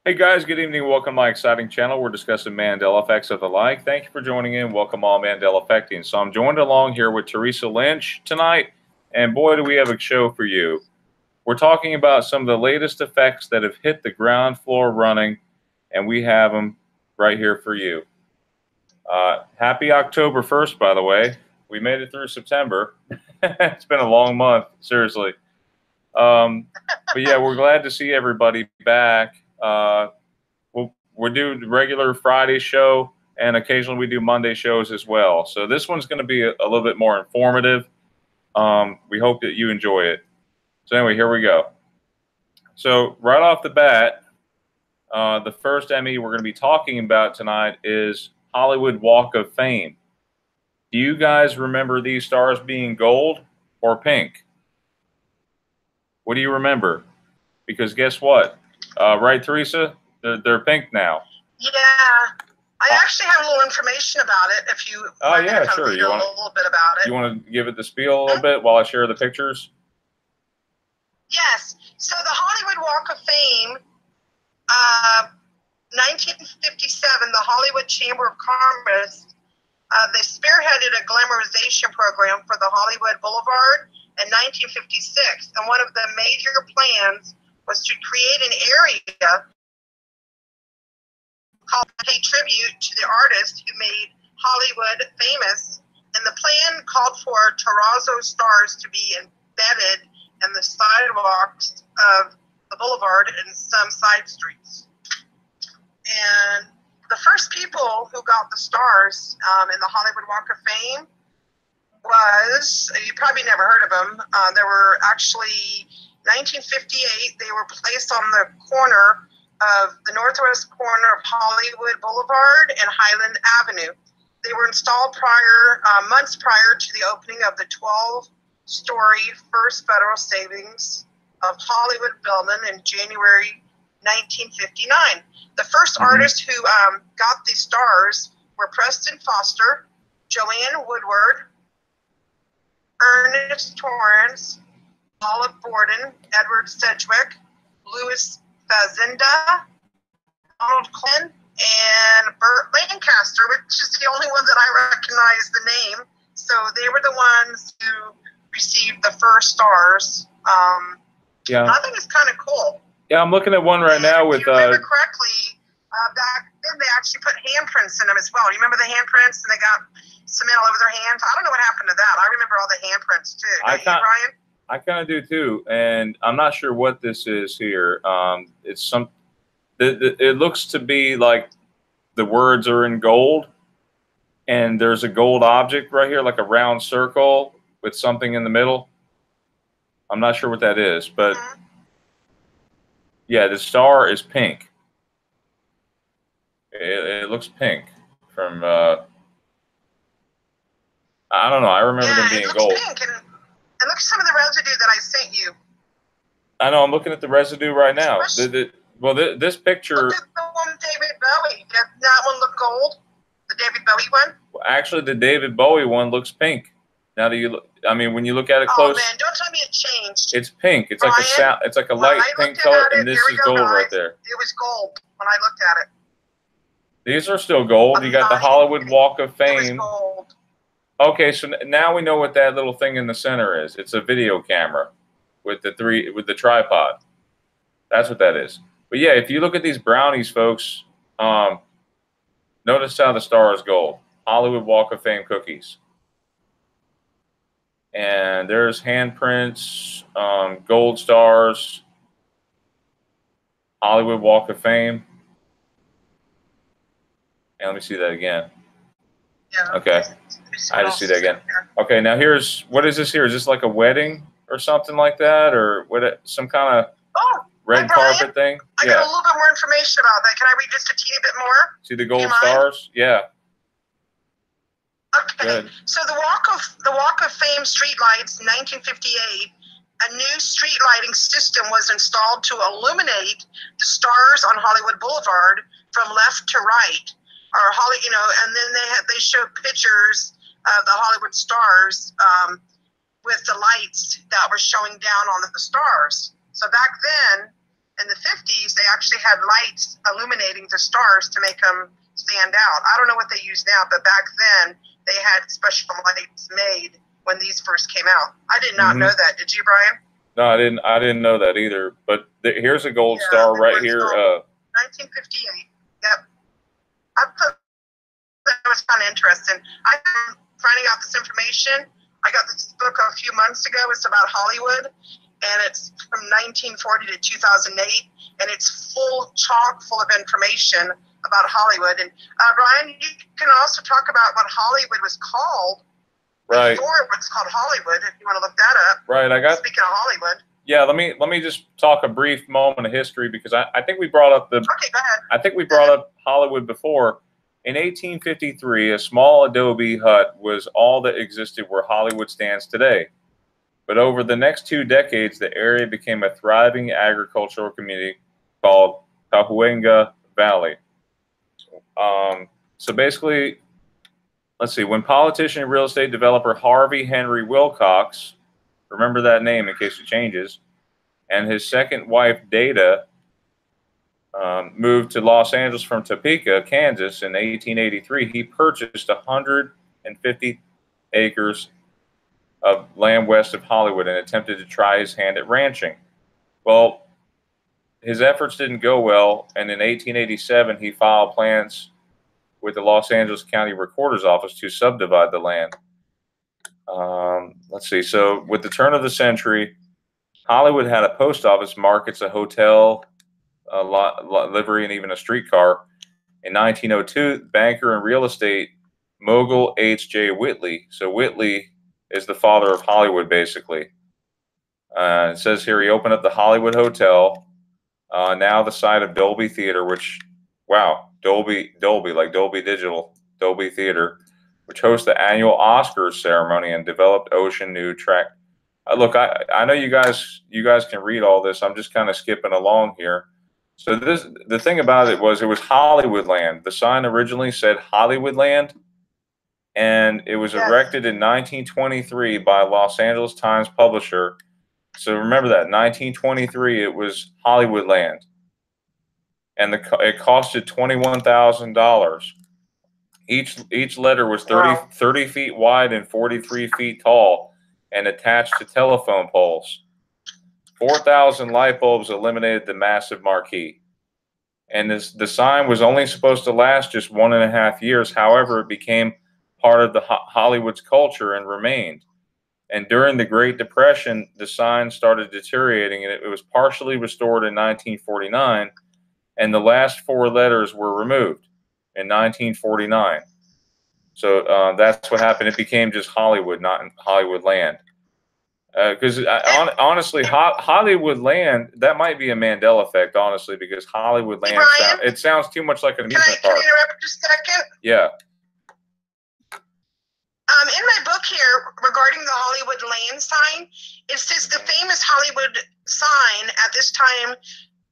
Hey guys, good evening. Welcome to my exciting channel. We're discussing Mandela effects of the like. Thank you for joining in. Welcome all Mandela affecting. So I'm joined along here with Theresa Lynch tonight, and boy, do we have a show for you. We're talking about some of the latest effects that have hit the ground floor running, and we have them right here for you. Happy October 1st, by the way. We made it through September. It's been a long month, seriously. But yeah, we're glad to see everybody back. We'll do the regular Friday show, and occasionally we do Monday shows as well. So this one's going to be a little bit more informative. We hope that you enjoy it. So anyway, here we go. So right off the bat, the first Emmy we're going to be talking about tonight is Hollywood Walk of Fame. Do you guys remember these stars being gold or pink? What do you remember? Because guess what? Right, Theresa? They're pink now. Yeah, I actually have a little information about it. If you want yeah, to sure. read a little bit about it. You want to give it the spiel a little bit while I share the pictures? Yes. So the Hollywood Walk of Fame, 1957, the Hollywood Chamber of Commerce, they spearheaded a glamorization program for the Hollywood Boulevard in 1956, and one of the major plans was to create an area called Pay Tribute to the artist who made Hollywood famous, and the plan called for terrazzo stars to be embedded in the sidewalks of the boulevard and some side streets. And the first people who got the stars in the Hollywood Walk of Fame was, you probably never heard of them, there were actually 1958, they were placed on the corner of the northwest corner of Hollywood Boulevard and Highland Avenue. They were installed months prior to the opening of the 12-story First Federal Savings of Hollywood building in January 1959. The first artists who got these stars were Preston Foster, Joanne Woodward, Ernest Torrance, Olive Borden, Edward Sedgwick, Louis Fazenda, Donald Clinton, and Burt Lancaster, which is the only one that I recognize the name. So they were the ones who received the first stars. Yeah. I think it's kind of cool. Yeah, I'm looking at one right now with. If you remember correctly, back then they actually put handprints in them as well. You remember the handprints, and they got cement all over their hands? I don't know what happened to that. I remember all the handprints too. Don't you, Ryan? I kind of do too, and I'm not sure what this is here. It's some. It looks to be like the words are in gold, and there's a gold object right here, like a round circle with something in the middle. I'm not sure what that is, but yeah, the star is pink. It looks pink from. I don't know. I remember them being gold. Pink and look at some of the residue that I sent you. I know. I'm looking at the residue right now. This picture. Look at the one with David Bowie. Does that one look gold? The David Bowie one? Well, actually, the David Bowie one looks pink. Now that you look, I mean, when you look at it close. Oh man, don't tell me it changed. It's pink. It's like a light pink color, and this is gold right there. It was gold when I looked at it. These are still gold. You got the Hollywood Walk of Fame. It was gold. Okay, so now we know what that little thing in the center is. It's a video camera with the tripod. That's what that is. But yeah, if you look at these brownies, folks, notice how the star is gold. Hollywood Walk of Fame cookies. And there's handprints, gold stars, Hollywood Walk of Fame. And let me see that again. Yeah. Okay. I just see that again. Okay, now here's, what is this here? Is this like a wedding or something like that? Or what? Some kind of red carpet thing? I got a little bit more information about that. Can I read just a teeny bit more? See the gold stars? Yeah. Okay. Good. So the Walk of Fame streetlights in 1958, a new street lighting system was installed to illuminate the stars on Hollywood Boulevard from left to right. And then they showed pictures of the Hollywood stars with the lights that were showing down on the stars. So back then, in the 50s, they actually had lights illuminating the stars to make them stand out. I don't know what they use now, but back then they had special lights made when these first came out. I did not know that. Did you, Brian? No, I didn't know that either. But here's a gold star right here. 1958. Yep. I thought that was kind of interesting. I've been finding out this information. I got this book a few months ago. It's about Hollywood, and it's from 1940 to 2008, and it's chock full of information about Hollywood. And Brian, you can also talk about what Hollywood was called before it was called Hollywood, if you want to look that up. Right. Speaking of Hollywood. Yeah, let me just talk a brief moment of history, because I think we brought up Okay, go ahead. I think we brought up Hollywood before. In 1853, a small adobe hut was all that existed where Hollywood stands today. But over the next 2 decades, the area became a thriving agricultural community called Cahuenga Valley. So basically, let's see, when politician and real estate developer Harvey Henry Wilcox, remember that name in case it changes, and his second wife, Data, moved to Los Angeles from Topeka, Kansas in 1883, he purchased 150 acres of land west of Hollywood and attempted to try his hand at ranching. Well, his efforts didn't go well, and in 1887, he filed plans with the Los Angeles County Recorder's Office to subdivide the land. Let's see. So with the turn of the century, Hollywood had a post office, markets, a hotel, a livery, and even a streetcar. In 1902, banker and real estate mogul H.J. Whitley. So Whitley is the father of Hollywood, basically. It says here he opened up the Hollywood Hotel, now the site of Dolby Theater, which, wow, Dolby, like Dolby Digital, Dolby Theater, which hosts the annual Oscars ceremony, and developed Ocean New Track. Look, I know you guys can read all this. I'm just kind of skipping along here. So the thing about it was Hollywood Land. The sign originally said Hollywood Land, and it was erected in 1923 by Los Angeles Times publisher. So remember that, 1923, it was Hollywood Land, and it costed $21,000. Each letter was 30 feet wide and 43 feet tall, and attached to telephone poles. 4,000 light bulbs eliminated the massive marquee. And the sign was only supposed to last just 1.5 years. However, it became part of the Hollywood's culture and remained. And during the Great Depression, the sign started deteriorating, and it was partially restored in 1949, and the last 4 letters were removed in 1949. So that's what happened. It became just Hollywood, not Hollywood Land. Because honestly, Hollywood Land, that might be a Mandela effect, honestly, because Hollywood Land, it sounds too much like an amusement park. Can I interrupt just a second? Yeah. In my book here, regarding the Hollywood Land sign, it says the famous Hollywood sign at this time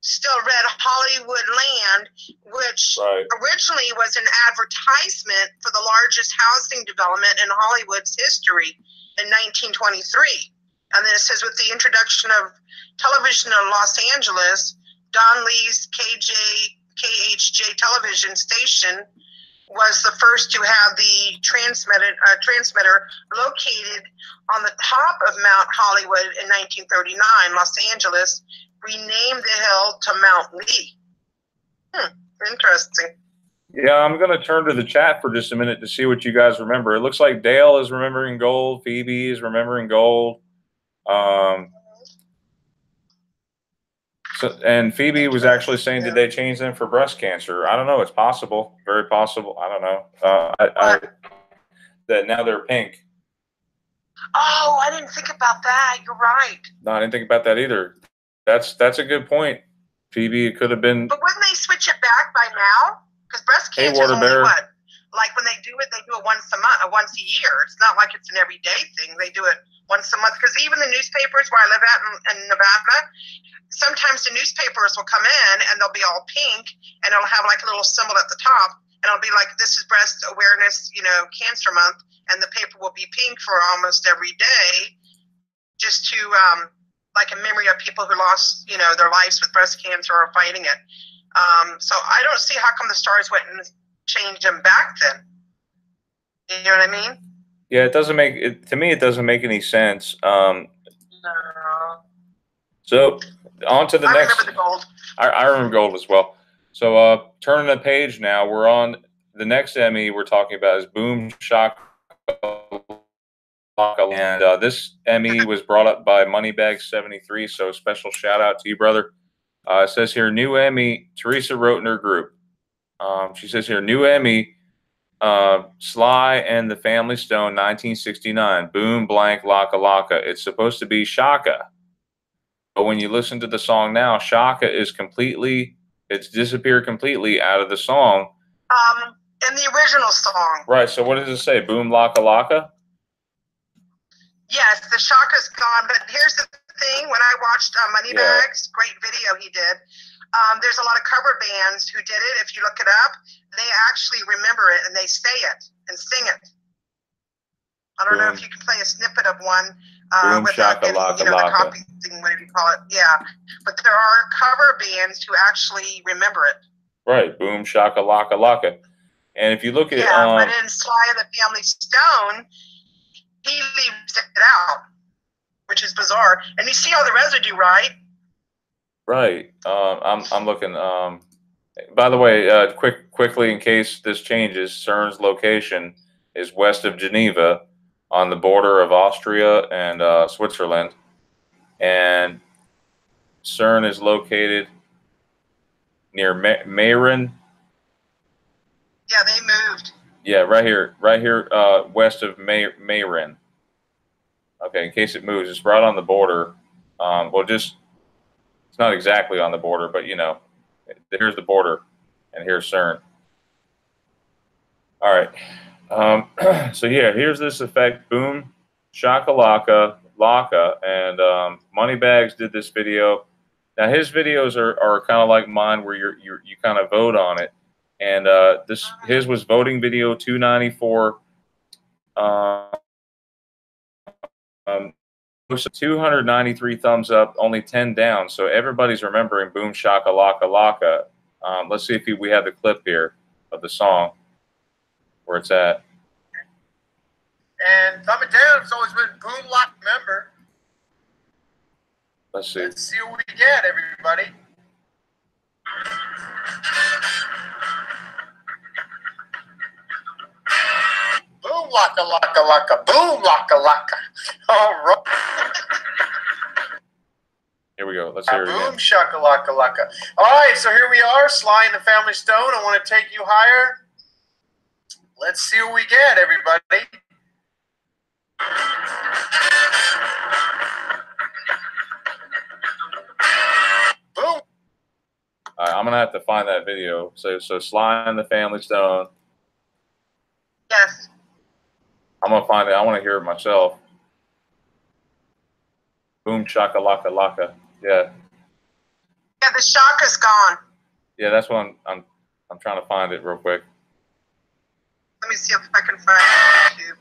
still read Hollywood Land, which originally was an advertisement for the largest housing development in Hollywood's history in 1923. And then it says, with the introduction of television in Los Angeles, Don Lee's KHJ television station was the first to have the transmitter located on the top of Mount Hollywood in 1939. Los Angeles renamed the hill to Mount Lee. Interesting. Yeah, I'm going to turn to the chat for just a minute to see what you guys remember. It looks like Dale is remembering gold. Phoebe is remembering gold. And Phoebe was actually saying, did they change them for breast cancer? I don't know. It's possible. Very possible. I don't know. That now they're pink. Oh, I didn't think about that. You're right. No, I didn't think about that either. That's a good point, Phoebe. It could have been. But wouldn't they switch it back by now? Because breast cancer is only what? Like when they do it once a month, once a year. It's not like it's an everyday thing. They do it once a month. Because even the newspapers where I live at in Nevada, sometimes the newspapers will come in and they'll be all pink, and it'll have like a little symbol at the top, and it'll be like, this is breast awareness, cancer month, and the paper will be pink for almost every day, just to like in memory of people who lost, you know, their lives with breast cancer or fighting it. So I don't see how come the stars went and changed them back then. You know what I mean? Yeah, it doesn't make it to me. It doesn't make any sense. No. So on to the next. I remember the gold. I remember gold as well. So turning the page now, we're on the next Emmy we're talking about is Boom Shaka Laka. And this Emmy was brought up by Moneybag73, so special shout out to you, brother. It says here, new Emmy, Theresa wrote in her group. She says here, new Emmy, Sly and the Family Stone, 1969, Boom Blank Laka Laka. It's supposed to be Shaka. But when you listen to the song now, Shaka is it's disappeared completely out of the song. In the original song. Right, so what does it say? Boom Laka Laka? Yes, the Shaka's gone, but here's the thing. When I watched Moneybags, great video he did, there's a lot of cover bands who did it. If you look it up, they actually remember it and they say it and sing it. I don't know if you can play a snippet of one without getting, you know, the copy thing, whatever you call it. Yeah, but there are cover bands who actually remember it. Right, Boom Shaka Laka Laka. And if you look at but in Sly and the Family Stone, he leaves it out, which is bizarre. And you see all the residue, right? Right. I'm looking. By the way, quickly in case this changes, CERN's location is west of Geneva, on the border of Austria and Switzerland, and CERN is located near Mayrin. Yeah, they moved. Yeah, right here, west of Mayrin. Okay, in case it moves, it's right on the border. Well, it's not exactly on the border, but you know, here's the border, and here's CERN. All right. So yeah, here's this effect. Boom, shakalaka, laka, and Moneybags did this video. Now his videos are kind of like mine, where you kind of vote on it, and his was voting video 294. 293 thumbs up, only 10 down. So everybody's remembering Boom Shaka Laka Laka. Let's see if we have the clip here of the song, where it's at. And thumb it down, it's always been Boom Lock member. Let's see. Let's see what we get, everybody. Boom Laka Laka Laka. Boom Laka Laka. All right. Here we go. Let's hear it again. Boom Shaka Laka Laka. All right, so here we are, Sly and the Family Stone. I want to take you higher. Let's see what we get, everybody. Boom. All right, I'm gonna have to find that video. So Sly and the Family Stone. Yes. I'm gonna find it. I want to hear it myself. Boom Shaka Laka Laka. Yeah. Yeah, the Shaka's gone. Yeah, that's what I'm trying to find it real quick. Let me see if I can find it on YouTube.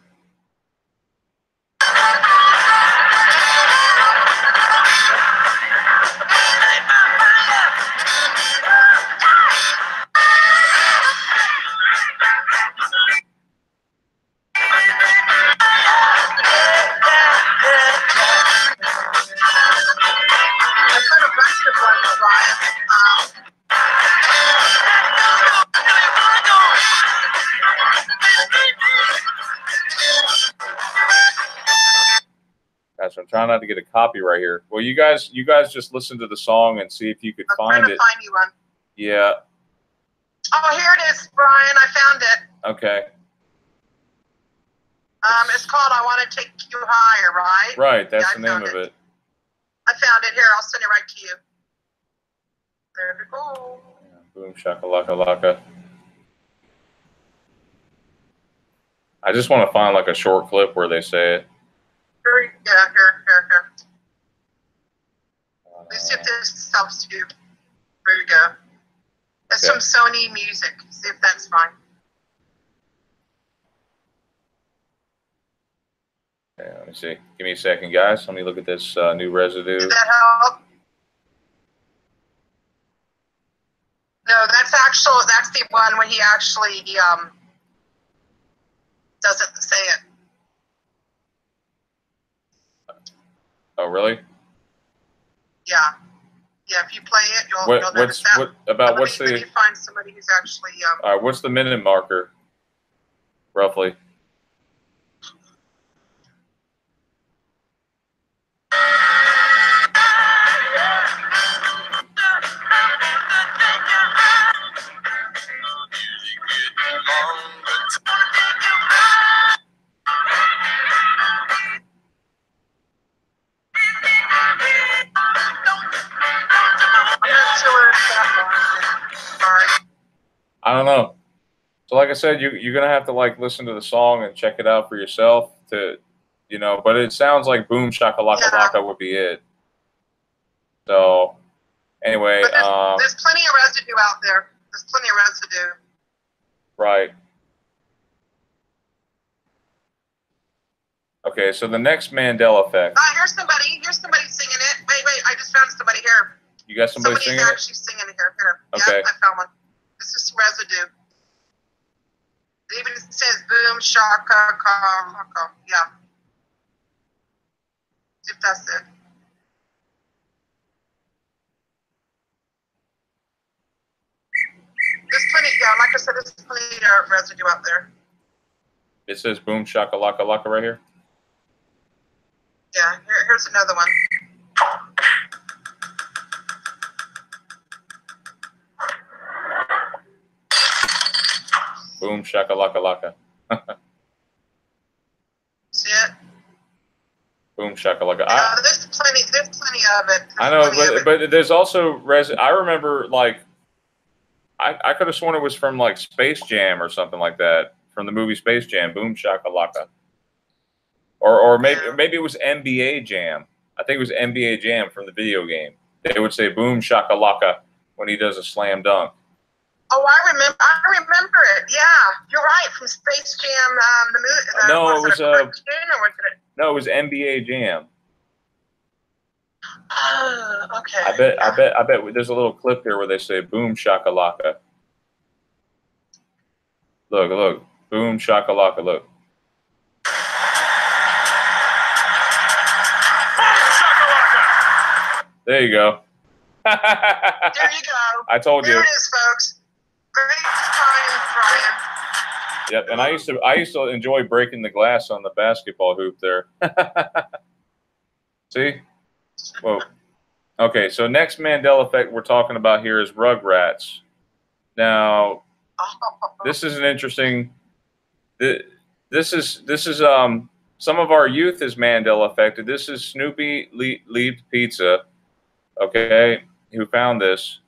Gosh, I'm trying not to get a copyright here. Well, you guys just listen to the song and see if you could find it. I'm trying to find you one. Yeah. Oh, here it is, Brian. I found it. Okay. It's called "I Want to Take You Higher," right? Right. That's the name of it. I found it. Here, I'll send it right to you. There we go. Boom shakalaka laka. I just want to find like a short clip where they say it. Here. Let's see if this helps you. There we go. That's some Sony music. See if that's fine. Okay, let me see. Give me a second, guys. Let me look at this new residue. Did that help? No, that's the one when he actually doesn't say it. Oh, really? Yeah. Yeah, if you play it, you'll notice that. What's Let me find somebody who's actually... all right, what's the minute marker, roughly? I don't know. So like I said, you're gonna have to like listen to the song and check it out for yourself to, you know. But it sounds like Boom Shakalaka Laka would be it. So anyway, there's plenty of residue out there. There's plenty of residue. Right. Okay, so the next Mandela effect. Here's somebody singing it. Wait, I just found somebody here. You got somebody singing it? Somebody's actually singing it here. Okay. Yeah, I found one. This is residue. It even says boom, shaka, ka. Yeah. See if that's it. There's plenty, like I said, there's plenty of residue out there. It says boom shakalaka laka right here. Yeah, here's another one. Boom shakalaka laka. See it? Boom shakalaka. There's plenty of it. I know, but there's also I remember like I could have sworn it was from like Space Jam or something like that, from the movie Space Jam. Boom shakalaka. Or maybe it was NBA Jam. I think it was NBA Jam from the video game. They would say boom shakalaka when he does a slam dunk. Oh, I remember it. Yeah, you're right. From Space Jam, the movie. No, it was No, it was NBA Jam. Oh, okay. I bet there's a little clip here where they say boom shakalaka. Look, boom shakalaka. Look. There you go. There you go. I told you. There it is, folks. Great time, Brian. Yep, and I used to enjoy breaking the glass on the basketball hoop there. See? Whoa. Okay, so next Mandela effect we're talking about here is Rugrats. Now, this is an interesting. This is some of our youth is Mandela affected. This is Snoopy Leaved Pizza. Okay, who found this?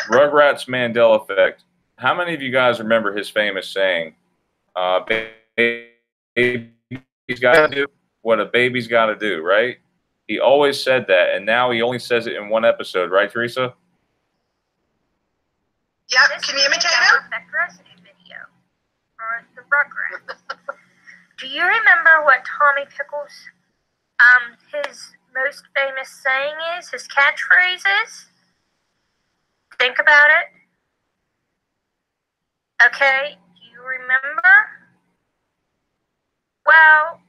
Rugrats Mandela effect. How many of you guys remember his famous saying, baby's got to do what a baby's got to do, right? He always said that, and now he only says it in one episode, right, Theresa? Yep, can you imitate him? That Residue video for the Rugrats. Do you remember what Tommy Pickles, his most famous saying is, his catchphrase is? Think about it. Okay, do you remember? Well,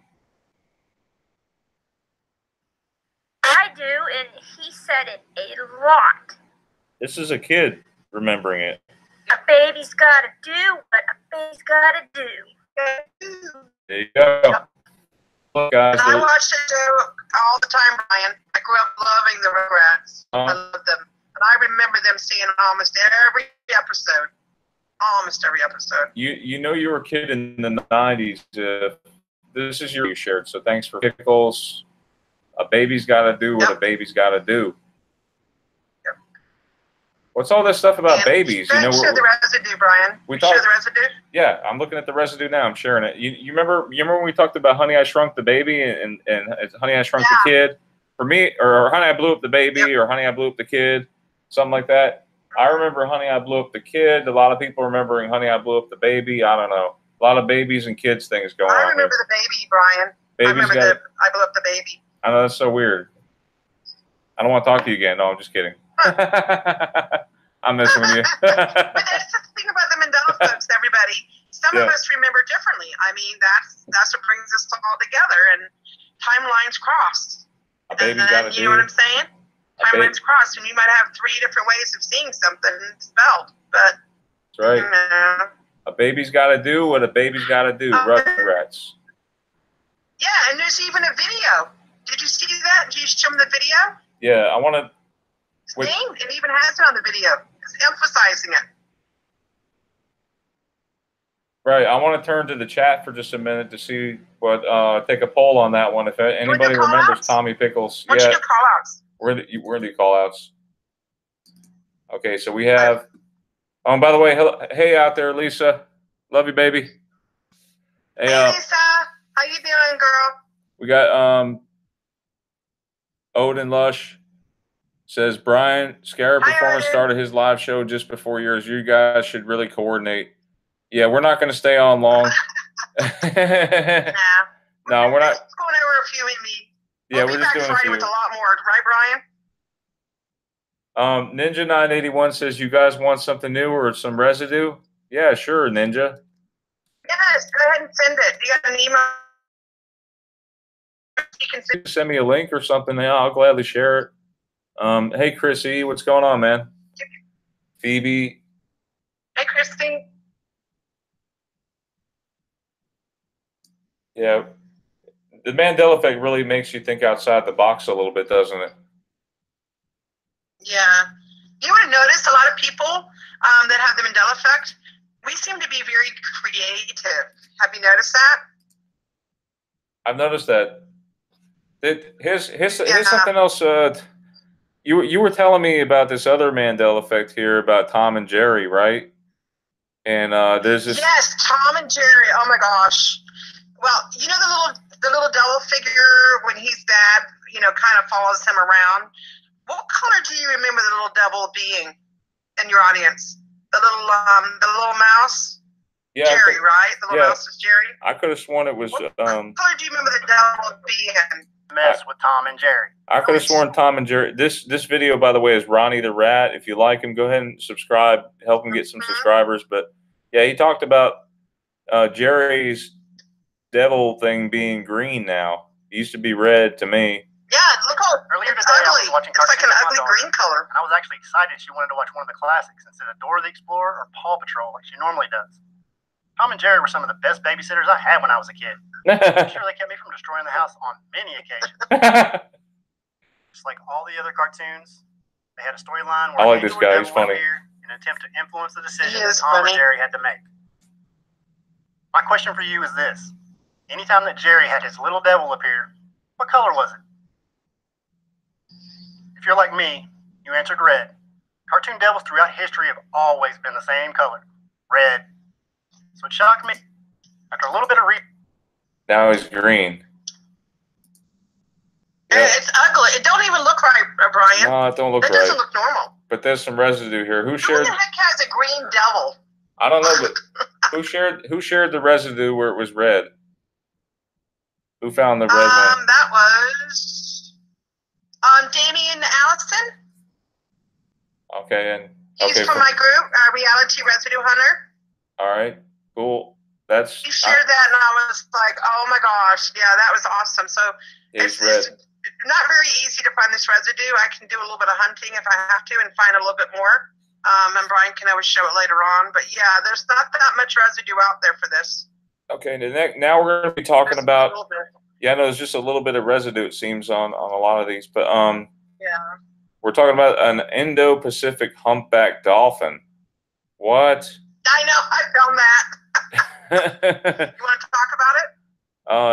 I do, and he said it a lot. This is a kid remembering it. A baby's gotta do what a baby's gotta do. There you go. Look, guys. And I watched it all the time, Brian. I grew up loving the Rugrats. I love them. And I remember them seeing almost every episode. Almost every episode. You know you were a kid in the 90s. This is you shared, so thanks for Pickles. A baby's got to do what a baby's got to do. Yep. What's all this stuff about babies? You know, share the residue, Brian. Share the residue? Yeah, I'm looking at the residue now. I'm sharing it. You remember when we talked about Honey, I Shrunk the Baby and Honey, I Shrunk the Kid? For me, or Honey, I Blew Up the Baby, or Honey, I Blew Up the Kid, something like that. I remember Honey, I Blew Up the Kid. A lot of people remembering Honey, I Blew Up the Baby. I don't know. A lot of babies and kids things going on. I remember the baby, Brian. Baby's I got. I blew up the baby. I know that's so weird. I don't want to talk to you again. No, I'm just kidding. I'm messing with you. But that's the thing about the Mandela folks, everybody. Some of us remember differently. I mean, that's what brings us all together, and timelines crossed. A baby's got to do. You know what I'm saying? Timelines crossed, and you might have 3 different ways of seeing something spelled, but that's right. A baby's got to do what a baby's got to do. Rugrats. Yeah, and there's even a video. Did you see that? Did you show them the video? Yeah, I want to. It even has it on the video. It's emphasizing it. Right. I want to turn to the chat for just a minute to see what. Take a poll on that one. If anybody remembers Tommy Pickles, What's your call-outs? Where are the call-outs? Okay, so we have. Oh, and by the way, hey out there, Lisa. Love you, baby. Hey, Lisa. How you doing, girl? We got Odin Lush says Brian Scarab Performance started his live show just before yours. You guys should really coordinate. Yeah, we're not going to stay on long. No, we're not. Just going over a few in me. Yeah, we're just doing a few. With a lot more, right, Brian? Ninja 981 says you guys want something new or some residue? Yeah, sure, Ninja. Yes, go ahead and send it. You got an email? You can send me a link or something. Yeah, I'll gladly share it. Hey, Chrissy, what's going on, man? Phoebe. Hey, Christy. Yeah, the Mandela effect really makes you think outside the box a little bit, doesn't it? Yeah. You would have noticed a lot of people that have the Mandela effect, we seem to be very creative. Have you noticed that? I've noticed that. Here's something else. You were telling me about this other Mandela effect here about Tom and Jerry, right? And there's this. Yes, Tom and Jerry. Oh my gosh. Well, you know the little devil figure when he's bad, kind of follows him around. What color do you remember the little devil being in your audience? The little mouse. Yeah, Jerry, right? The little mouse is Jerry. I could have sworn it was. What color do you remember the devil being? Mess with Tom and Jerry. I could have sworn Tom and Jerry. This video, by the way, is Ronnie the Rat. If you like him, go ahead and subscribe. Help him get some subscribers. But yeah, he talked about Jerry's devil thing being green now. It used to be red to me. Yeah, look how earlier today I was watching it's like an ugly green color. And I was actually excited she wanted to watch one of the classics instead of Dora the Explorer or Paw Patrol like she normally does. Tom and Jerry were some of the best babysitters I had when I was a kid. I'm sure they kept me from destroying the house on many occasions. Just like all the other cartoons, they had a storyline where I like this guy. He's funny. In an attempt to influence the decisions Tom and Jerry had to make. My question for you is this. Anytime that Jerry had his little devil appear, what color was it? If you're like me, you answered red. Cartoon devils throughout history have always been the same color, red. So it shocked me. After a little bit of now he's green. Yeah. It's ugly. It don't even look right, Brian. No, it don't look right. It doesn't look normal. But there's some residue here. Who shared? Who the heck has a green devil? I don't know, but who shared the residue where it was red? Who found the red one? That was Danny and Allison. Okay, and he's from my group, Reality Residue Hunter. All right, cool. That's he shared that, and I was like, "Oh my gosh, yeah, that was awesome." So it's not very easy to find this residue. I can do a little bit of hunting if I have to, and find a little bit more. And Brian can always show it later on. But yeah, there's not that much residue out there for this. Okay, now we're going to be talking about. Yeah, no, there's just a little bit of residue it seems on a lot of these, but yeah, we're talking about an Indo-Pacific humpback dolphin. What? I know, I found that. You want to talk about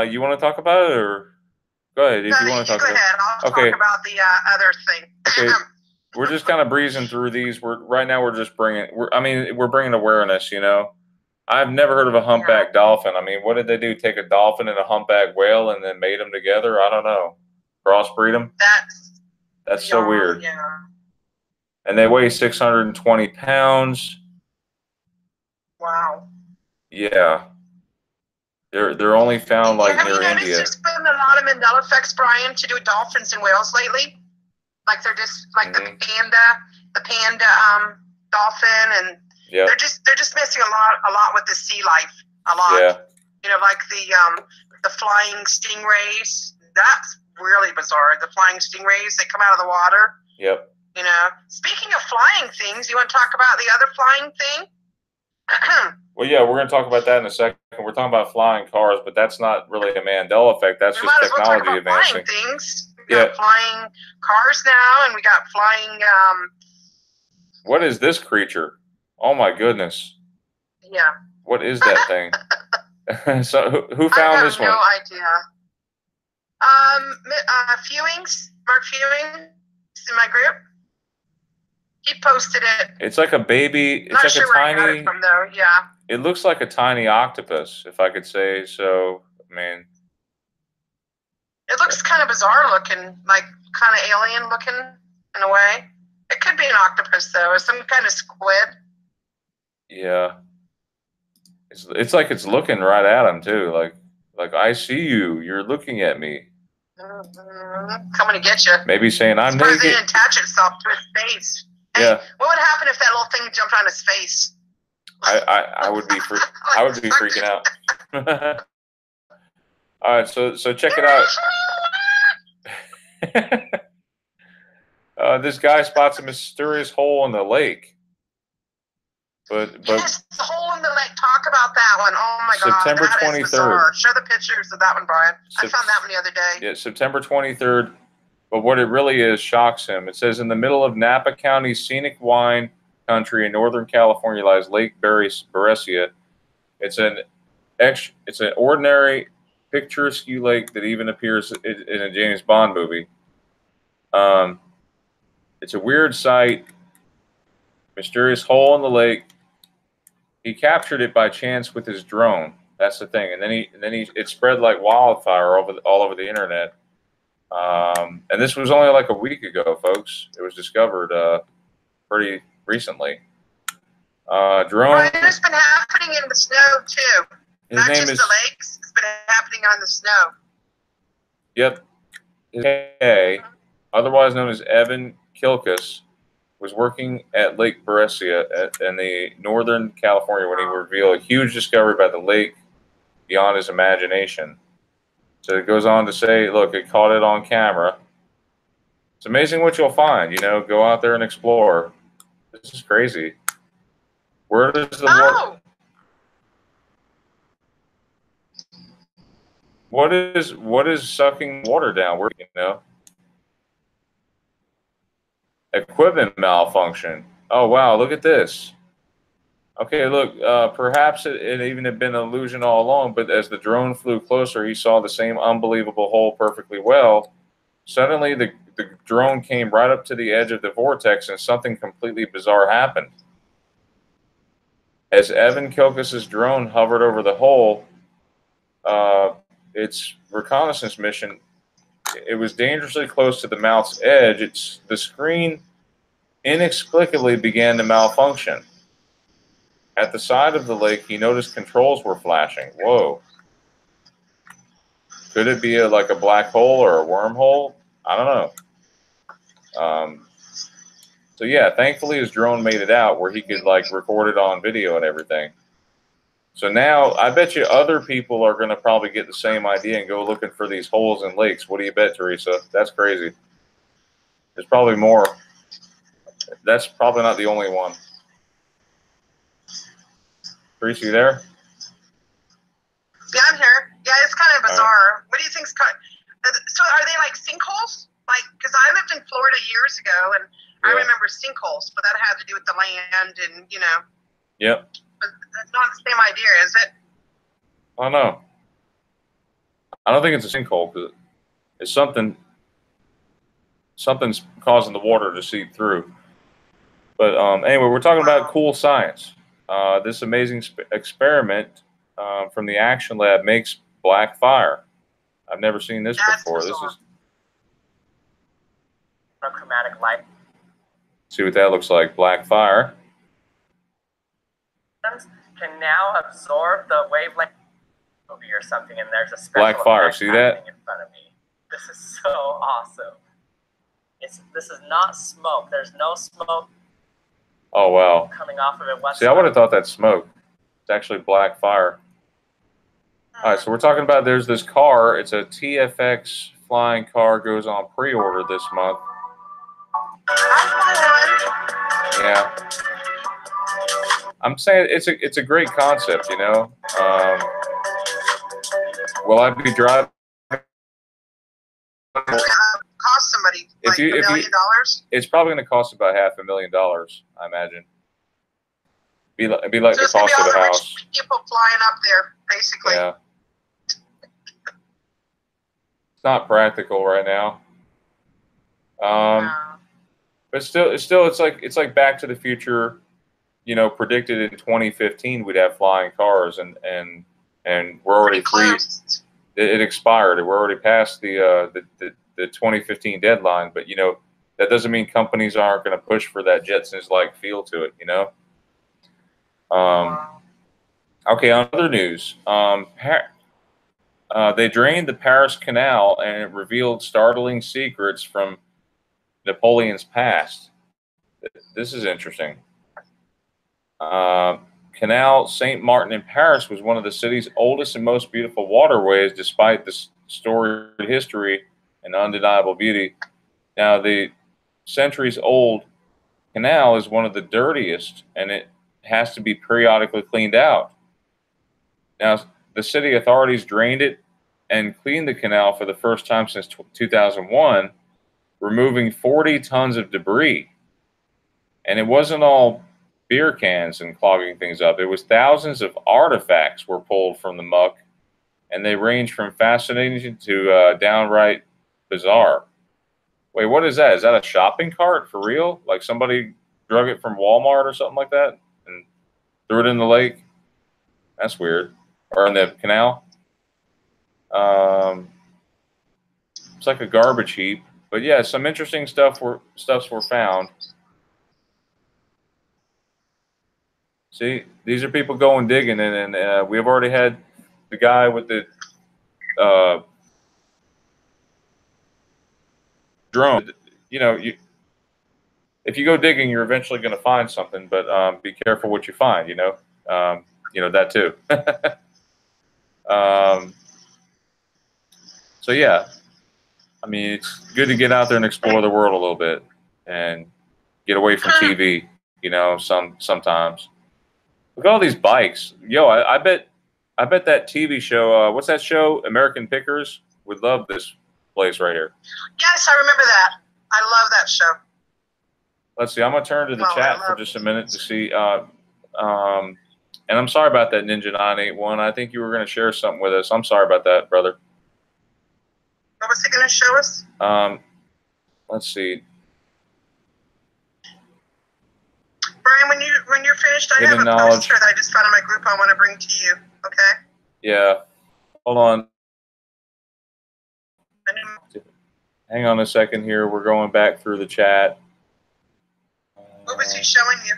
it? You want to talk about it, or go ahead if you want to talk about it. Go ahead. I'll talk about the other thing. Okay. We're just kind of breezing through these. Right now we're just bringing awareness, I've never heard of a humpback dolphin. I mean, what did they do? Take a dolphin and a humpback whale and then made them together? I don't know. Crossbreed them? That's so weird. Yeah. And they weigh 620 pounds. Wow. Yeah. They're only found like Have near you noticed India. there's been a lot of Mandela effects, Brian, to do with dolphins in Wales lately? Like they're just like the panda dolphin, and they're just missing a lot with the sea life. A lot. Yeah. You know, like the flying stingrays. That's really bizarre. The flying stingrays, they come out of the water. Yep. You know, speaking of flying things, you want to talk about the other flying thing? Well, yeah, we're going to talk about that in a second. We're talking about flying cars, but that's not really a Mandela effect. That's just technology advancing. Flying things. We got flying cars now, and we got flying. What is this creature? Oh my goodness. Yeah. What is that thing? So who found this one? I have no idea. Mark Fewings in my group. He posted it. It's like a baby. It's Not like sure a where I got tiny. it from, though. Yeah. It looks like a tiny octopus, if I could say so. I mean, it looks kind of bizarre looking, like kind of alien looking in a way. It could be an octopus though, or some kind of squid. Yeah. It's like it's looking right at him too. Like I see you. You're looking at me. Coming to get you. Maybe saying I'm naked. naked. It didn't attach itself to his face. Hey, yeah. What would happen if that little thing jumped on his face? I would be I would be freaking out. All right, so check it out. This guy spots a mysterious hole in the lake. But yes, the hole in the lake. Talk about that one. Oh my September God, that 23rd. is bizarre. Show the pictures of that one, Brian. I found that one the other day. Yeah, September 23rd. But what it really is shocks him. It says in the middle of Napa County's scenic wine country in Northern California lies Lake Beresia. It's an ordinary, picturesque lake that even appears in a James Bond movie. It's a weird sight. Mysterious hole in the lake. He captured it by chance with his drone. That's the thing. And then it spread like wildfire all over the internet. And this was only like a week ago, folks. It was discovered pretty recently. Drone. Right, it's been happening in the snow too. Not just the lakes. It's been happening on the snow. Yep. His otherwise known as Evin Kilkus, was working at Lake Beresia in the Northern California when he revealed a huge discovery by the lake beyond his imagination. So it goes on to say, look, it caught it on camera. It's amazing what you'll find, you know, go out there and explore. This is crazy. Where does the water... What is sucking water down? Where, you know? Equipment malfunction. Oh, wow, look at this. Okay, look, perhaps it even had been an illusion all along, but as the drone flew closer, he saw the same unbelievable hole perfectly well. Suddenly, the drone came right up to the edge of the vortex, and something completely bizarre happened. As Evin Kilkus's drone hovered over the hole, its reconnaissance mission, it was dangerously close to the mouth's edge. The screen inexplicably began to malfunction. At the side of the lake, he noticed controls were flashing. Whoa. Could it be like a black hole or a wormhole? I don't know. So yeah, thankfully his drone made it out where he could like record it on video and everything. So now I bet you other people are going to probably get the same idea and go looking for these holes in lakes. What do you bet, Theresa? That's crazy. There's probably more. That's probably not the only one. Theresa, you there? Yeah, I'm here. Yeah, it's kind of bizarre. Right. What do you think's kind of, so are they like sinkholes? Like, because I lived in Florida years ago, and I remember sinkholes, but that had to do with the land and, you know. Yep. But that's not the same idea, is it? I don't know. I don't think it's a sinkhole because it's something's causing the water to seep through. But anyway, we're talking about cool science. This amazing experiment from the Action Lab makes black fire. I've never seen this before. Bizarre. This is monochromatic light. See what that looks like. Black fire. Can now absorb the wavelength movie or something, and there's a special Black Fire, effect see that? happening in front of me. This is so awesome. This is not smoke. There's no smoke. Oh, wow. Coming off of it whatsoever. See, I would have thought that's smoke. It's actually black fire. All right, so we're talking about there's this car. It's a TFX flying car. Goes on pre-order this month. Yeah. I'm saying it's a great concept, you know. Will I be driving? Cost somebody like $1 million? It's probably going to cost about $500,000, I imagine. It'd be like So the it's going cost to be of all a the house. rich people flying up there, basically. Yeah. It's not practical right now. But it's like Back to the Future. You know, predicted in 2015 we'd have flying cars, and we're already free. It expired. We're already past the 2015 deadline. But you know, that doesn't mean companies aren't going to push for that Jetsons-like feel to it. You know. Okay. On other news, they drained the Paris Canal and it revealed startling secrets from Napoleon's past. This is interesting. Canal Saint Martin in Paris was one of the city's oldest and most beautiful waterways, despite the storied history and undeniable beauty. Now, the centuries-old canal is one of the dirtiest, and it has to be periodically cleaned out. Now, the city authorities drained it and cleaned the canal for the first time since 2001, removing 40 tons of debris. And it wasn't all beer cans and clogging things up. It was thousands of artifacts were pulled from the muck, and they range from fascinating to downright bizarre. Wait, what is that? Is that a shopping cart for real? Like somebody drug it from Walmart or something like that and threw it in the lake? That's weird. Or in the canal? It's like a garbage heap. But yeah, some interesting stuffs were found. See, these are people going digging, and we've already had the guy with the drone. You know, if you go digging, you're eventually going to find something, but be careful what you find. You know that too. So yeah, I mean, it's good to get out there and explore the world a little bit and get away from TV. You know, sometimes. Look at all these bikes. Yo, I bet that TV show, what's that show? American Pickers would love this place right here. Yes, I remember that. I love that show. Let's see. I'm going to turn to the chat for just a minute to see. And I'm sorry about that, Ninja 981. I think you were going to share something with us. I'm sorry about that, brother. What was he going to show us? Let's see. Brian, when you're finished, I have a poster that I just found in my group I want to bring to you. Okay? Yeah. Hold on. Hang on a second here. We're going back through the chat. What was he showing you?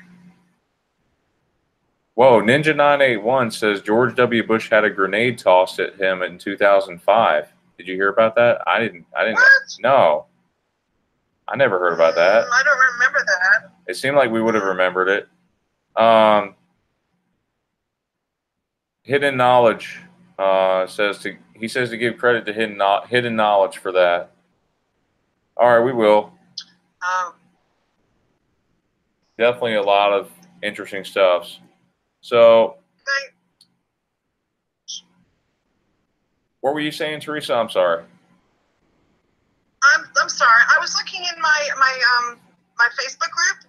Whoa, Ninja 981 says George W. Bush had a grenade tossed at him in 2005. Did you hear about that? I didn't. What? No. I never heard about that. I don't remember that. It seemed like we would have remembered it. Hidden Knowledge says to give credit to Hidden Knowledge for that. All right, we will. Definitely a lot of interesting stuff. So, what were you saying, Theresa? I'm sorry. I'm sorry. I was looking in my Facebook group,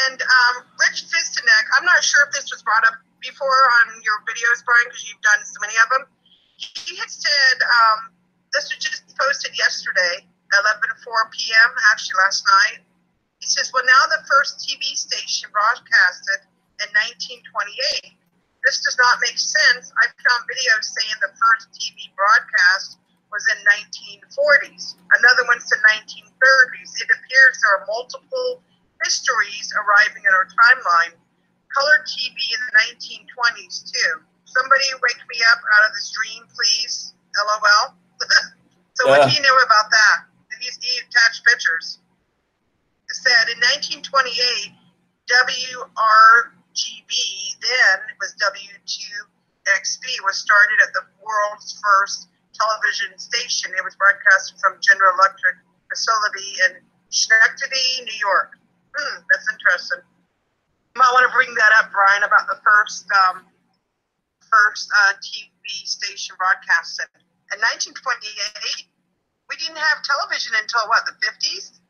and Rich Fistinek. I'm not sure if this was brought up before on your videos, Brian, because you've done so many of them. He had said this was just posted yesterday, 11:04 p.m. actually last night. He says, "Well, now the first TV station broadcasted in 1928. This does not make sense. I found videos saying the first TV broadcast was in 1940s. Another one said 1930s. It appears there are multiple histories arriving in our timeline. Color TV in the 1920s too. somebody wake me up out of this dream, please. LOL. So what do you know about that? He attached pictures. It said in 1928, WRGB, then it was W2XB, was started at the world's first television station. It was broadcast from General Electric facility in Schenectady, New York. That's interesting. You might want to bring that up, Brian, about the first TV station broadcasted. In 1928, we didn't have television until, what, the 50s?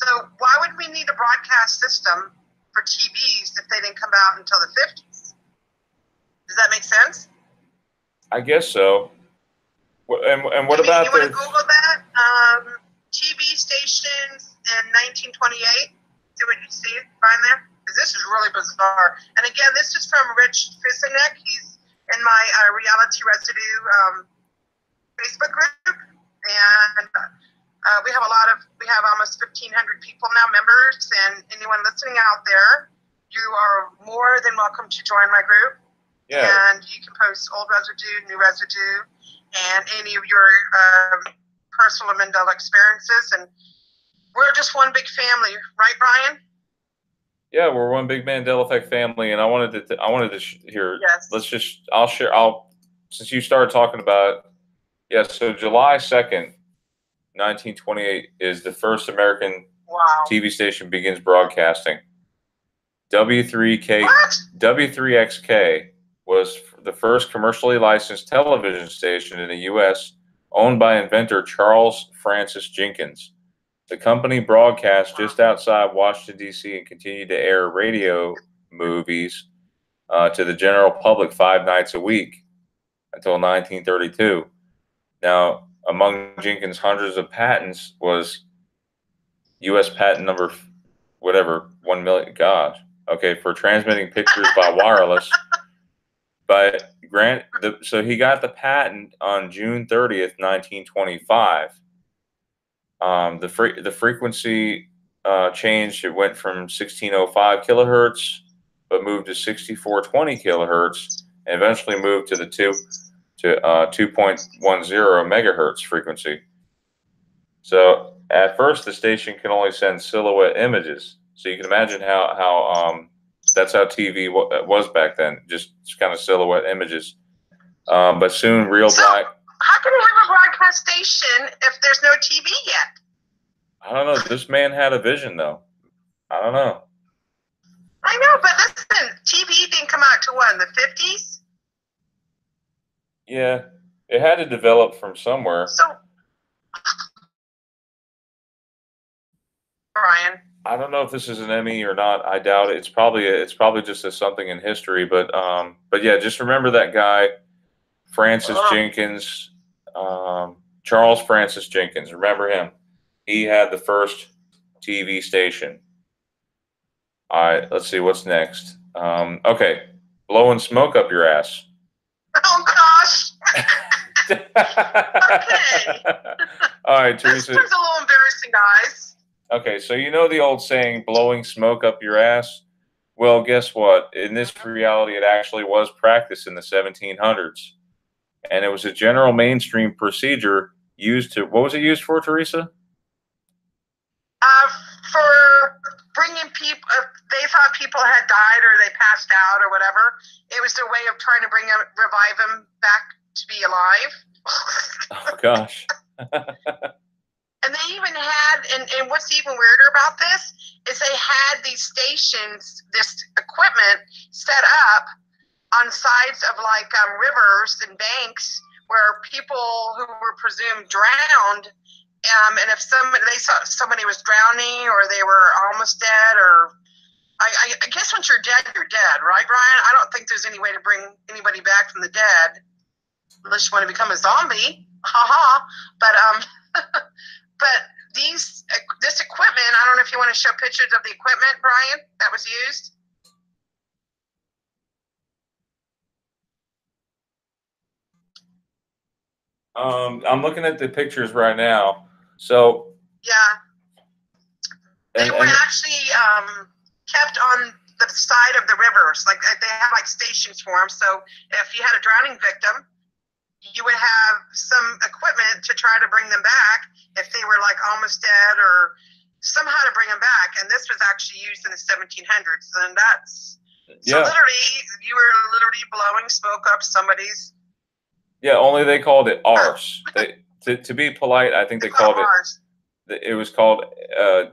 So why would we need a broadcast system for TVs if they didn't come out until the 50s? Does that make sense? I guess so. And what about you want to Google that? TV stations in 1928. See what you see? Find there? Because this is really bizarre. And again, this is from Rich Fisinek. He's in my Reality Residue Facebook group. And we have almost 1,500 people now, members. And anyone listening out there, you are more than welcome to join my group. Yeah. And you can post old residue, new residue, and any of your personal Mandela experiences. And we're just one big family, right, Brian? Yeah, we're one big Mandela effect family, and I wanted to hear. Yes. Since you started talking about it. Yeah, so July 2nd, 1928 is the first American TV station begins broadcasting. W3XK was the first commercially licensed television station in the U.S. owned by inventor Charles Francis Jenkins. The company broadcast just outside Washington, D.C. and continued to air radio movies to the general public 5 nights a week until 1932. Now, among Jenkins' hundreds of patents was U.S. patent number, 1 million, gosh, okay, for transmitting pictures by wireless. But so he got the patent on June 30th, 1925. The frequency changed. It went from 1605 kilohertz, but moved to 6420 kilohertz, and eventually moved to the 2.10 megahertz frequency. So at first, the station can only send silhouette images. So you can imagine how that's how TV was back then, just kind of silhouette images. But soon, black. How can you have a broadcast station if there's no TV yet? I don't know. This man had a vision, though. I don't know. I know, but listen, TV didn't come out till what, in the 50s? Yeah, it had to develop from somewhere. So, Brian, I don't know if this is an Emmy or not. I doubt it. It's probably just something in history. But yeah, just remember that guy, Francis Jenkins, Charles Francis Jenkins. Remember him. He had the first TV station. All right, let's see what's next. Okay, blowing smoke up your ass. Oh gosh. Okay. All right, Theresa. This was a little embarrassing, guys. Okay, so you know the old saying, blowing smoke up your ass? Well, guess what? In this reality, it actually was practiced in the 1700s. And it was a general mainstream procedure used to, what was it used for, Theresa? For bringing people, if they thought people had died or they passed out or whatever, it was their way of trying to revive them back to be alive. Oh, gosh. And they even had, and what's even weirder about this is they had these stations, this equipment set up on sides of like rivers and banks where people who were presumed drowned, and if they saw somebody was drowning or they were almost dead, or I guess once you're dead, right, Brian? I don't think there's any way to bring anybody back from the dead unless you want to become a zombie. But but this equipment, I don't know if you want to show pictures of the equipment, Brian, that was used. I'm looking at the pictures right now. So yeah, they were actually kept on the side of the rivers. Like they had like stations for them. So if you had a drowning victim, you would have some equipment to try to bring them back if they were like almost dead or somehow to bring them back. And this was actually used in the 1700s. And that's, so literally, you were literally blowing smoke up somebody's. Yeah, only they called it arse. To be polite, I think they called it. It was called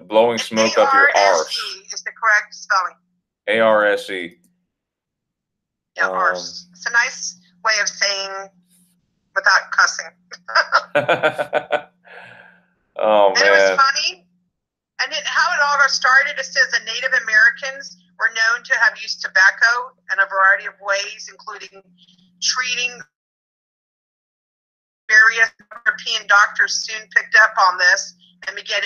blowing smoke up your arse. Is the correct spelling. ARSE. Yeah, arse. It's a nice way of saying without cussing. Oh, man. And it was funny. And how it all got started, it says the Native Americans were known to have used tobacco in a variety of ways, including treating. Various European doctors soon picked up on this and began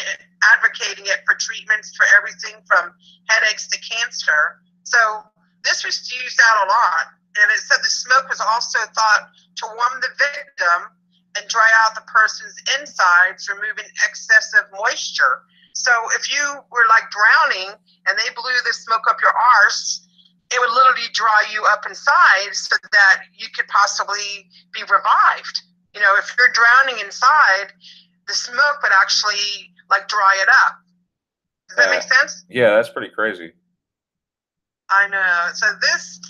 advocating it for treatments for everything from headaches to cancer. So this was used out a lot. And it said the smoke was also thought to warm the victim and dry out the person's insides, removing excessive moisture. So if you were like drowning and they blew the smoke up your arse, it would literally dry you up inside so that you could possibly be revived. You know, if you're drowning inside, the smoke would actually like dry it up. Does that make sense? Yeah, that's pretty crazy. I know. So this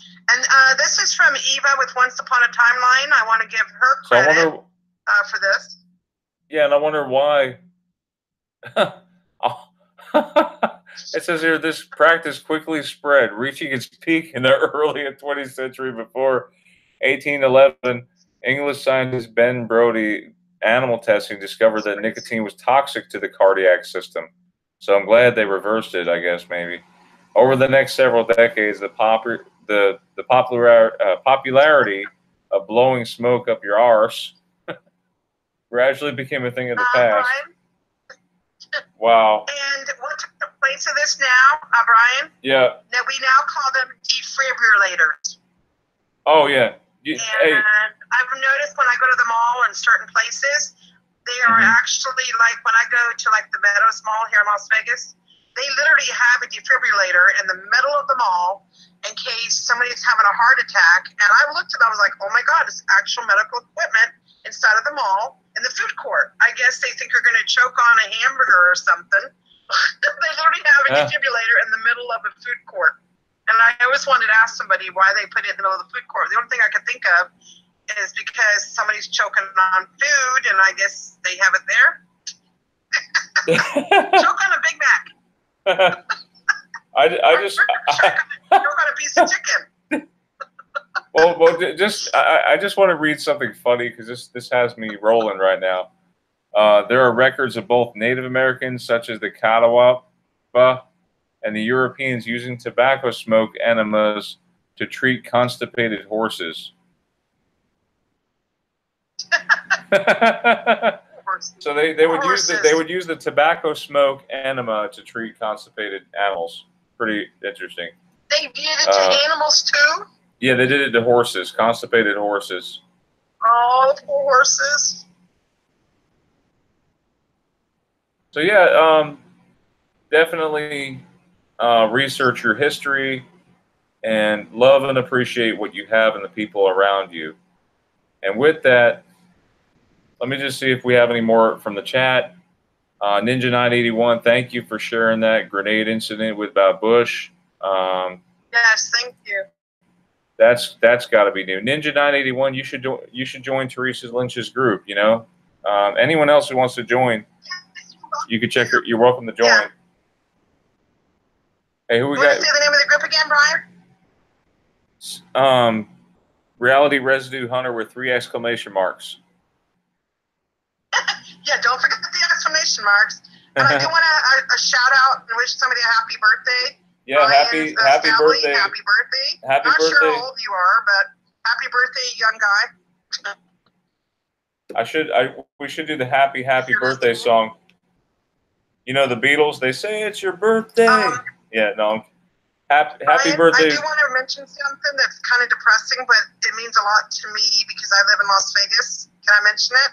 is from Eva with Once Upon a Timeline. I want to give her credit for this. Yeah, and I wonder why. It says here, this practice quickly spread, reaching its peak in the early 20th century. Before 1811, English scientist Ben Brodie, animal testing, discovered that nicotine was toxic to the cardiac system. So I'm glad they reversed it, I guess, maybe. Over the next several decades, the popularity of blowing smoke up your arse gradually became a thing of the past. Brian? Wow. And what took the place of this now, Brian? Yeah. That we now call them defibrillators. Oh, yeah. And I've noticed when I go to the mall in certain places, they are actually like when I go to like the Meadows Mall here in Las Vegas, they literally have a defibrillator in the middle of the mall in case somebody's having a heart attack. And I looked at it, I was like, oh my God, it's actual medical equipment inside of the mall in the food court. I guess they think you're going to choke on a hamburger or something. They literally have a defibrillator in the middle of a food court. And I always wanted to ask somebody why they put it in the middle of the food court. The only thing I could think of is because somebody's choking on food, and I guess they have it there. Choke on a Big Mac. I just choke on a piece of chicken. well, I just want to read something funny because this has me rolling right now. There are records of both Native Americans, such as the Catawba, and the Europeans using tobacco smoke enemas to treat constipated horses. So they would use the tobacco smoke enema to treat constipated animals. Pretty interesting. They did it to animals too? Yeah, they did it to horses, constipated horses. Oh, poor horses. So yeah, definitely research your history and love and appreciate what you have and the people around you. And with that, let me just see if we have any more from the chat. Ninja981, thank you for sharing that grenade incident with Bush. Yes, thank you. That's got to be new. Ninja981, you should join Theresa Lynch's group. You know, anyone else who wants to join, you can check her. You're welcome to join. Yeah. Hey, who we Want got? to say the name of the group again, Brian? Reality Residue Hunter with 3 exclamation marks. Yeah, don't forget the exclamation marks. And I do want to shout out and wish somebody a happy birthday. Yeah, Brian, happy Stavely, birthday. Happy birthday. Happy Not birthday. sure how old you are, but happy birthday, young guy. We should do the happy birthday song. You know the Beatles, they say it's your birthday. Yeah, no. Happy birthday. I do want to mention something that's kind of depressing, but it means a lot to me because I live in Las Vegas. Can I mention it?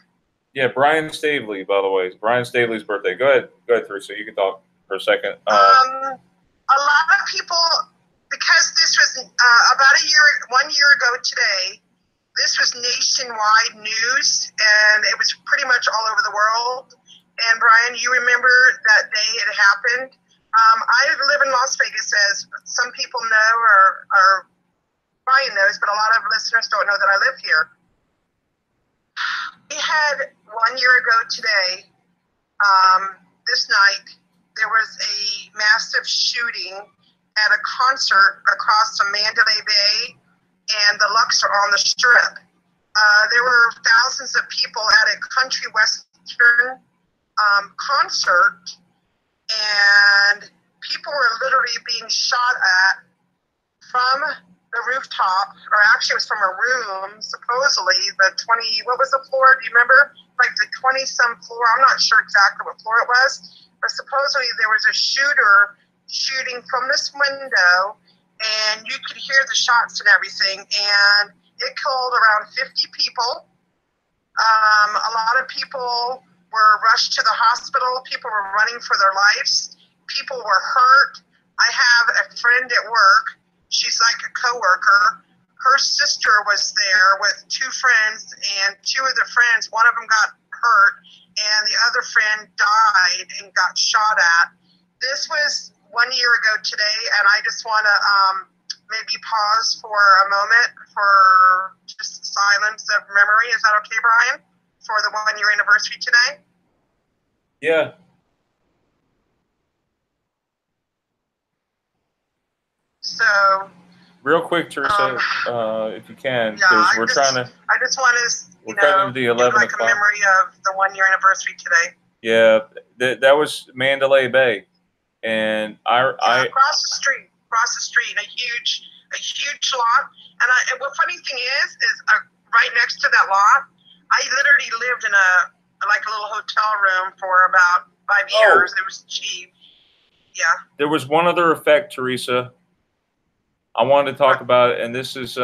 Yeah, Brian Stavely, by the way. It's Brian Stavely's birthday. Go ahead, Theresa. You can talk for a second. A lot of people, 1 year ago today, this was nationwide news, and it was pretty much all over the world. And Brian, you remember that day it happened. I live in Las Vegas, as some people know, or Brian knows, but a lot of listeners don't know that I live here. We had 1 year ago today, this night, there was a massive shooting at a concert across the Mandela Bay and the Luxor on the Strip. There were thousands of people at a country western concert, and people were literally being shot at from the rooftop, or actually it was from a room, supposedly the 20, what was the floor, do you remember? Like the 20-some floor, I'm not sure exactly what floor it was, but supposedly there was a shooter shooting from this window, and you could hear the shots and everything, and it killed around 50 people. A lot of people were rushed to the hospital. People were running for their lives. People were hurt. I have a friend at work. She's like a coworker. Her sister was there with two friends, and two of the friends, one of them got hurt, and the other friend died and got shot at. This was 1 year ago today, and I just want to maybe pause for a moment for just silence of memory. Is that okay, Brian? For the 1 year anniversary today? Yeah. So, real quick, Theresa, if you can, because yeah, we're trying to. I just want to, We're cutting to the 11 like o'clock. a memory of the 1 year anniversary today. Yeah, that was Mandela Bay, and across the street, a huge lot. And what funny thing is right next to that lot, I literally lived in a little hotel room for about 5 years. It was cheap. Yeah. There was one other effect, Theresa. I wanted to talk about it, and this is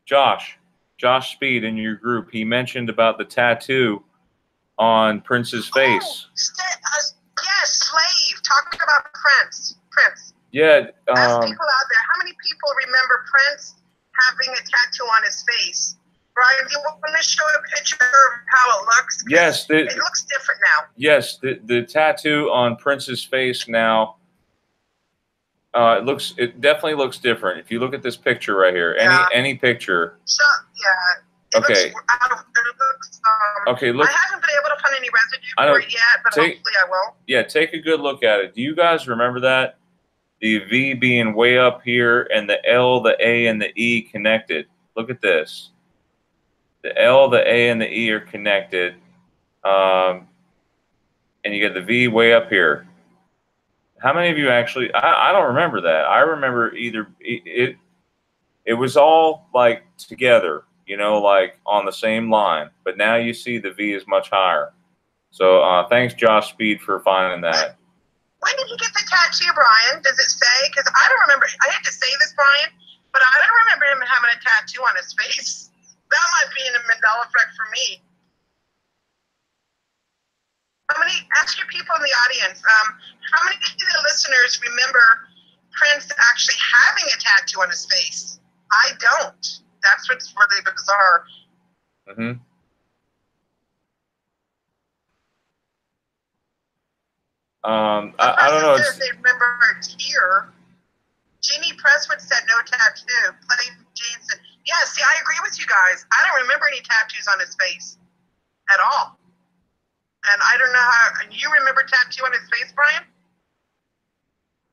Josh Speed in your group. He mentioned about the tattoo on Prince's face. Yes, slave. Talking about Prince. Yeah. Ask people out there, how many people remember Prince having a tattoo on his face? Brian, do you want to show a picture of how it looks? Yes. It looks different now. Yes, the tattoo on Prince's face now, it definitely looks different. If you look at this picture right here, any picture. So, yeah. Okay. Okay, look. I haven't been able to find any residue for it yet, but hopefully I will. Yeah, take a good look at it. Do you guys remember that? The V being way up here and the L, the A, and the E connected. Look at this. The L, the A, and the E are connected. And you get the V way up here. How many of you actually, I don't remember that. I remember it was all like together, like on the same line. But now you see the V is much higher. So thanks, Josh Speed, for finding that. When did you get the tattoo, Brian? Does it say? Because I don't remember. I hate to say this, Brian, but I don't remember him having a tattoo on his face. That might be a Mandela effect for me. Ask your people in the audience, how many of the listeners remember Prince actually having a tattoo on his face? I don't. That's what's really bizarre. Mm-hmm. I don't know. They remember it here. Jeannie Presswood said no tattoo. Platti Jameson. Yeah, see, I agree with you guys. I don't remember any tattoos on his face at all. And I don't know how. You remember tattoo on his face, Brian?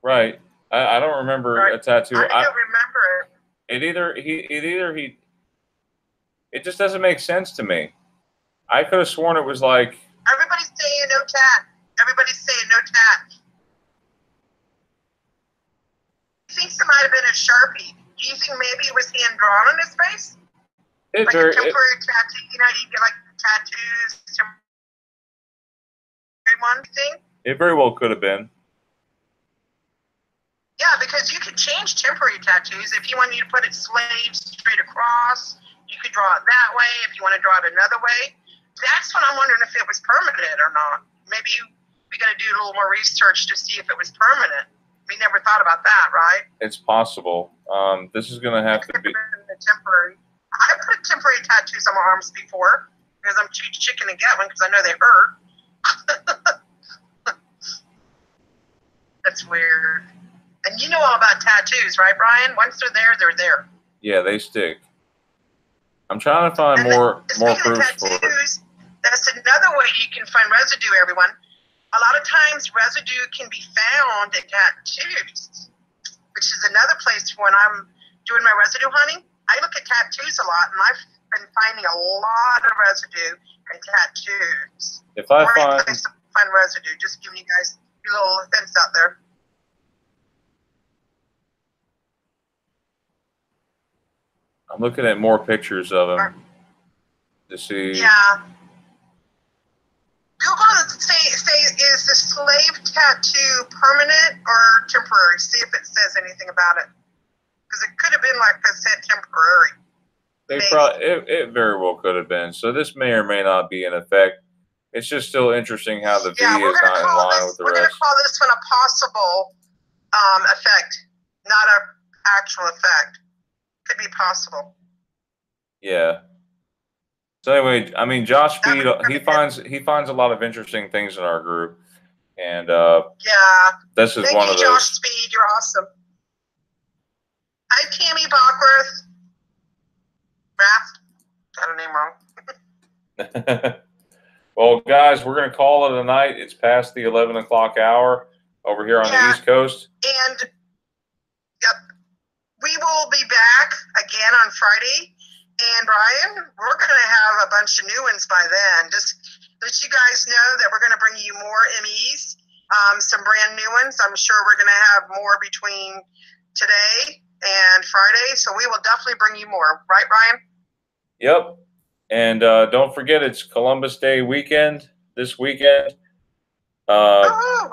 Right. I don't remember a tattoo. I don't remember it. It just doesn't make sense to me. I could have sworn it was like. Everybody's saying no tat. Everybody's saying no tat. He thinks it might have been a Sharpie. Do you think maybe it was hand drawn on his face? A temporary tattoo. You know, you get like tattoos. One thing. It very well could have been. Yeah, because you could change temporary tattoos. If you wanted to put it slave straight across, you could draw it that way. If you want to draw it another way, that's what I'm wondering if it was permanent or not. Maybe we got to do a little more research to see if it was permanent. We never thought about that, right? It's possible. This is going to have to be temporary. I put temporary tattoos on my arms before because I'm too chicken to get one because I know they hurt. That's weird. And you know all about tattoos, right, Brian? Once they're there, they're there. Yeah, they stick. I'm trying to find more proof for it. That's another way you can find residue, everyone. A lot of times residue can be found in tattoos, which is another place when I'm doing my residue hunting. I look at tattoos a lot, and I've been finding a lot of residue in tattoos. If I find residue, just giving you guys a little hints out there. I'm looking at more pictures of him to see. Yeah. Google say is the slave tattoo permanent or temporary? See if it says anything about it. Because it could have been, like I said, temporary. It very well could have been. So this may or may not be in effect. It's just still interesting how the V is not in line with the rest. We're going to call this one a possible effect, not an actual effect. Could be possible. Yeah. So anyway, I mean, Josh Speed, he finds a lot of interesting things in our group, and this is one of those. Josh Speed, you're awesome. Hi, Tammy Bockworth. Got her name wrong. Well, guys, we're going to call it a night. It's past the 11 o'clock hour over here on the East Coast. And we will be back again on Friday. And Brian, we're going to have a bunch of new ones by then. Just let you guys know that we're going to bring you more MEs, some brand new ones. I'm sure we're going to have more between today and Friday. So we will definitely bring you more. Right, Brian? Yep. And don't forget, it's Columbus Day weekend this weekend. And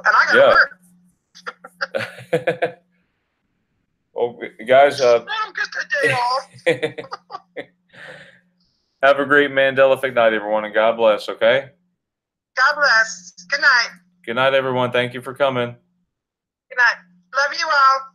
I got to work. Well, guys, just a day off. Have a great Mandela Effect night, everyone, and God bless, okay? God bless. Good night. Good night, everyone. Thank you for coming. Good night. Love you all.